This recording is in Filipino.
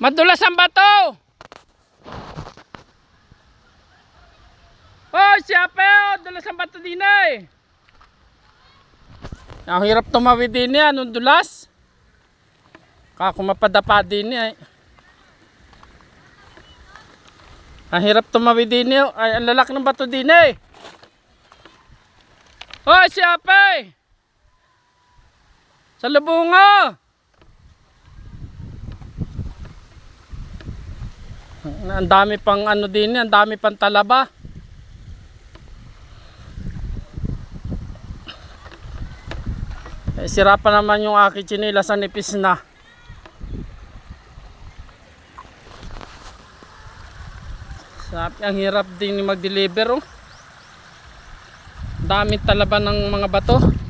Madulas ang bato. Oh, siyape, oh, dulas ang bato din eh. Ang hirap tumawid din eh, anong dulas? Kako mapadapa din eh. Ang hirap tumawid din eh, ay ang lalaki ng bato din eh. Oh, siyape. Sa lubungo. Ang dami pang ano din, ang dami pang talaba. Sira pa naman yung aking tsinelas, sa nipis na. Ang hirap din mag-deliver oh. Daming talaba ng mga bato.